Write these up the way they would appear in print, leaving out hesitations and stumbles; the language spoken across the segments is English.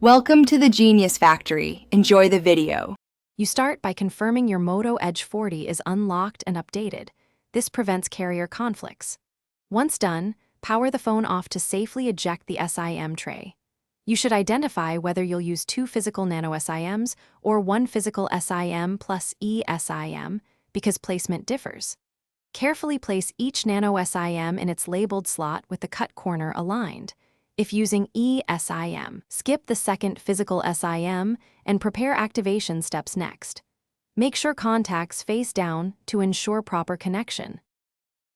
Welcome to the Genius Factory. Enjoy the video. You start by confirming your Moto Edge 40 is unlocked and updated. This prevents carrier conflicts. Once done, power the phone off to safely eject the SIM tray. You should identify whether you'll use 2 physical nano SIMs or 1 physical SIM plus eSIM because placement differs. Carefully place each nano SIM in its labeled slot with the cut corner aligned. If using eSIM, skip the second physical SIM and prepare activation steps next. Make sure contacts face down to ensure proper connection.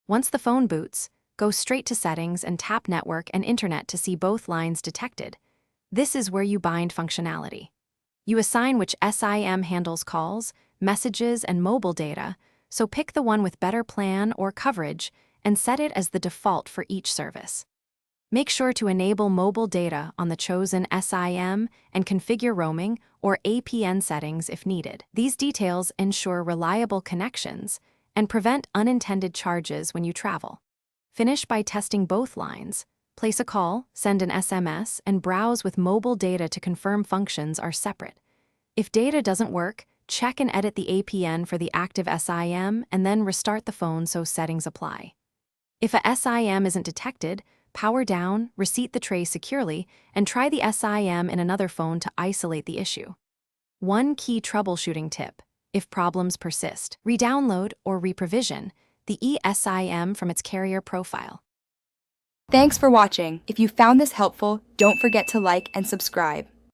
Once the phone boots, go straight to Settings and tap Network and Internet to see both lines detected. This is where you bind functionality. You assign which SIM handles calls, messages, and mobile data, so pick the one with better plan or coverage and set it as the default for each service. Make sure to enable mobile data on the chosen SIM and configure roaming or APN settings if needed. These details ensure reliable connections and prevent unintended charges when you travel. Finish by testing both lines. Place a call, send an SMS, and browse with mobile data to confirm functions are separate. If data doesn't work, check and edit the APN for the active SIM and then restart the phone so settings apply. If a SIM isn't detected, power down, reseat the tray securely, and try the SIM in another phone to isolate the issue. One key troubleshooting tip: if problems persist, re-download or re-provision the eSIM from its carrier profile. Thanks for watching. If you found this helpful, don't forget to like and subscribe.